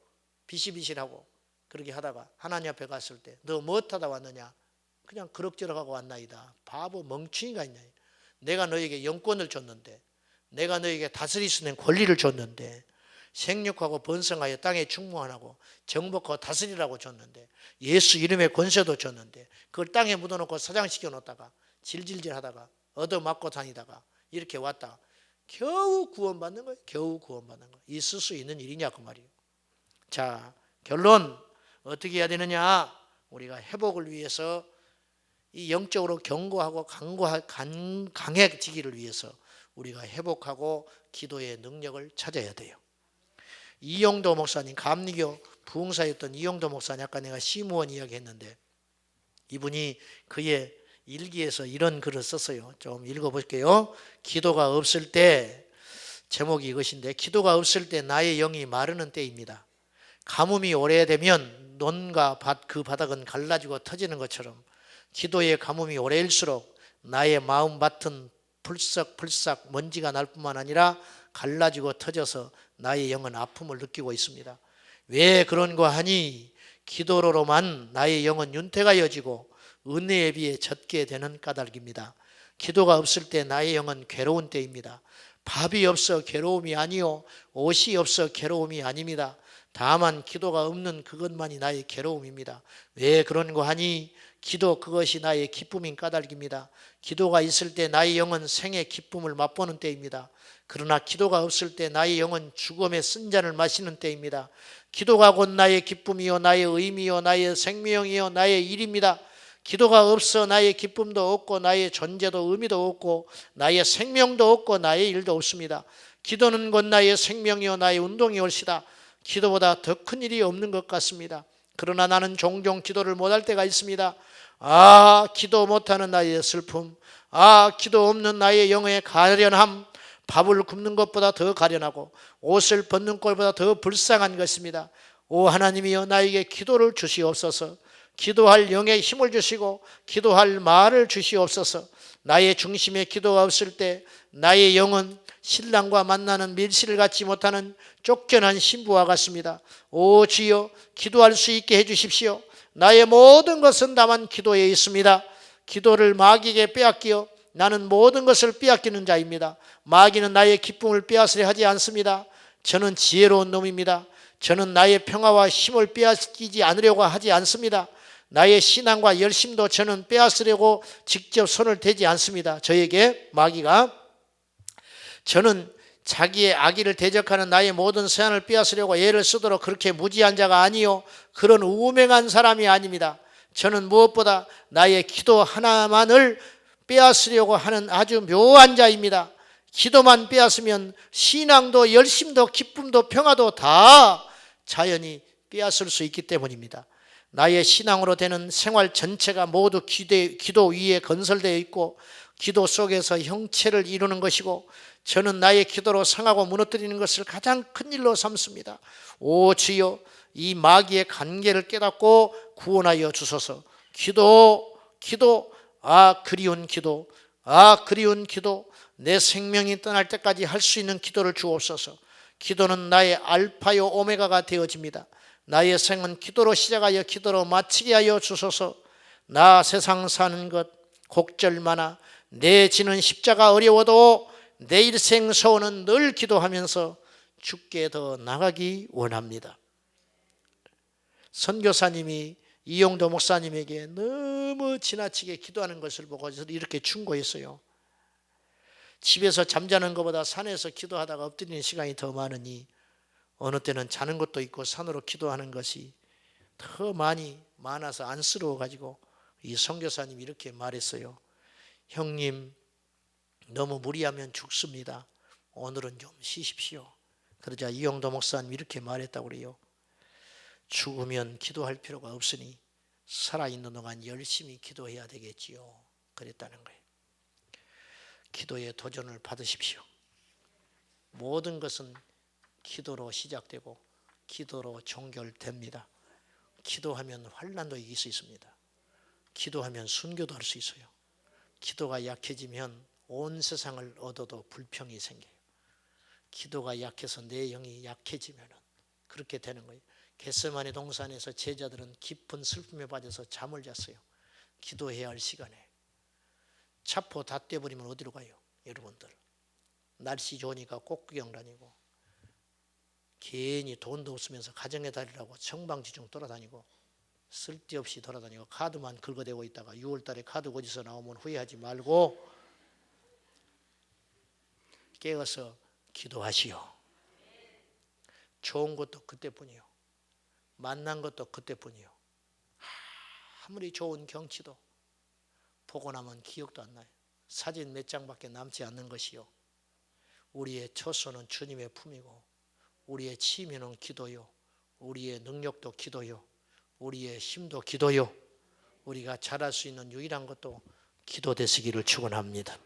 비실비실하고 그렇게 하다가 하나님 앞에 갔을 때 너 무엇하다 왔느냐? 그냥 그럭저럭하고 왔나이다. 바보 멍충이가 있냐? 내가 너에게 영권을 줬는데, 내가 너에게 다스릴 수 있는 권리를 줬는데, 생육하고 번성하여 땅에 충만하고 정복하고 다스리라고 줬는데, 예수 이름의 권세도 줬는데 그걸 땅에 묻어놓고 사장시켜 놓다가 질질질 하다가 얻어맞고 다니다가 이렇게 왔다. 겨우 구원받는 거예요. 겨우 구원받는 거. 있을 수 있는 일이냐 그 말이에요. 자, 결론 어떻게 해야 되느냐? 우리가 회복을 위해서 이 영적으로 견고하고 강해지기를 위해서 우리가 회복하고 기도의 능력을 찾아야 돼요. 이용도 목사님, 감리교 부흥사였던 이용도 목사님, 아까 내가 시무원 이야기했는데 이분이 그의 일기에서 이런 글을 썼어요. 좀 읽어볼게요. 기도가 없을 때, 제목이 이것인데, 기도가 없을 때 나의 영이 마르는 때입니다. 가뭄이 오래되면 논과 밭 그 바닥은 갈라지고 터지는 것처럼 기도의 가뭄이 오래일수록 나의 마음밭은 풀썩풀썩 먼지가 날 뿐만 아니라 갈라지고 터져서 나의 영은 아픔을 느끼고 있습니다. 왜 그런가 하니 기도로만 나의 영은 윤택하여지고 은혜에 비해 젖게 되는 까닭입니다. 기도가 없을 때 나의 영은 괴로운 때입니다. 밥이 없어 괴로움이 아니요 옷이 없어 괴로움이 아닙니다. 다만 기도가 없는 그것만이 나의 괴로움입니다. 왜 그런가 하니 기도 그것이 나의 기쁨인 까닭입니다. 기도가 있을 때 나의 영은 생의 기쁨을 맛보는 때입니다. 그러나 기도가 없을 때 나의 영은 죽음의 쓴 잔을 마시는 때입니다. 기도가 곧 나의 기쁨이요 나의 의미요 나의 생명이요 나의 일입니다. 기도가 없어 나의 기쁨도 없고 나의 존재도 의미도 없고 나의 생명도 없고 나의 일도 없습니다. 기도는 곧 나의 생명이요 나의 운동이 올시다. 기도보다 더 큰 일이 없는 것 같습니다. 그러나 나는 종종 기도를 못할 때가 있습니다. 기도 못하는 나의 슬픔, 기도 없는 나의 영의 가련함, 밥을 굽는 것보다 더 가련하고 옷을 벗는 꼴보다 더 불쌍한 것입니다. 오 하나님이여, 나에게 기도를 주시옵소서. 기도할 영의 힘을 주시고 기도할 말을 주시옵소서. 나의 중심에 기도가 없을 때 나의 영은 신랑과 만나는 밀실을 갖지 못하는 쫓겨난 신부와 같습니다. 오 주여, 기도할 수 있게 해주십시오. 나의 모든 것은 다만 기도에 있습니다. 기도를 마귀에게 빼앗기어 나는 모든 것을 빼앗기는 자입니다. 마귀는 나의 기쁨을 빼앗으려 하지 않습니다. 저는 지혜로운 놈입니다. 저는 나의 평화와 힘을 빼앗기지 않으려고 하지 않습니다. 나의 신앙과 열심도 저는 빼앗으려고 직접 손을 대지 않습니다. 저에게 마귀가, 저는 자기의 악의를 대적하는 나의 모든 세안을 빼앗으려고 애를 쓰도록 그렇게 무지한 자가 아니요, 그런 우맹한 사람이 아닙니다. 저는 무엇보다 나의 기도 하나만을 빼앗으려고 하는 아주 묘한 자입니다. 기도만 빼앗으면 신앙도 열심도 기쁨도 평화도 다 자연히 빼앗을 수 있기 때문입니다. 나의 신앙으로 되는 생활 전체가 모두 기도 위에 건설되어 있고 기도 속에서 형체를 이루는 것이고, 저는 나의 기도로 상하고 무너뜨리는 것을 가장 큰 일로 삼습니다. 오 주여, 이 마귀의 관계를 깨닫고 구원하여 주소서. 기도, 그리운 기도, 그리운 기도, 내 생명이 떠날 때까지 할 수 있는 기도를 주옵소서. 기도는 나의 알파요 오메가가 되어집니다. 나의 생은 기도로 시작하여 기도로 마치게 하여 주소서. 나 세상 사는 것 곡절 많아 내 지는 십자가 어려워도 내 일생 소원은 늘 기도하면서 주께 더 나가기 원합니다. 선교사님이 이용도 목사님에게 너무 지나치게 기도하는 것을 보고 이렇게 충고했어요. 집에서 잠자는 것보다 산에서 기도하다가 엎드리는 시간이 더 많으니 어느 때는 자는 것도 있고 산으로 기도하는 것이 더 많아서 안쓰러워가지고 이 선교사님이 이렇게 말했어요. 형님, 너무 무리하면 죽습니다. 오늘은 좀 쉬십시오. 그러자 이용도 목사님이 이렇게 말했다고 그래요. 죽으면 기도할 필요가 없으니 살아있는 동안 열심히 기도해야 되겠지요. 그랬다는 거예요. 기도의 도전을 받으십시오. 모든 것은 기도로 시작되고 기도로 종결됩니다. 기도하면 환난도 이길 수 있습니다. 기도하면 순교도 할 수 있어요. 기도가 약해지면 온 세상을 얻어도 불평이 생겨요. 기도가 약해서 내 영이 약해지면 그렇게 되는 거예요. 겟세마네 동산에서 제자들은 깊은 슬픔에 빠져서 잠을 잤어요. 기도해야 할 시간에. 차포 다 떼버리면 어디로 가요? 여러분들, 날씨 좋으니까 꽃구경 다니고 괜히 돈도 없으면서 가정의 달이라고 청방지중 돌아다니고 쓸데없이 돌아다니고 카드만 긁어대고 있다가 6월달에 카드 어디서 나오면 후회하지 말고 깨어서 기도하시오. 좋은 것도 그때뿐이요. 만난 것도 그때뿐이요. 아무리 좋은 경치도 보고 나면 기억도 안 나요. 사진 몇 장밖에 남지 않는 것이요. 우리의 처소는 주님의 품이고 우리의 취미는 기도요. 우리의 능력도 기도요. 우리의 힘도 기도요. 우리가 잘할 수 있는 유일한 것도 기도 되시기를 축원합니다.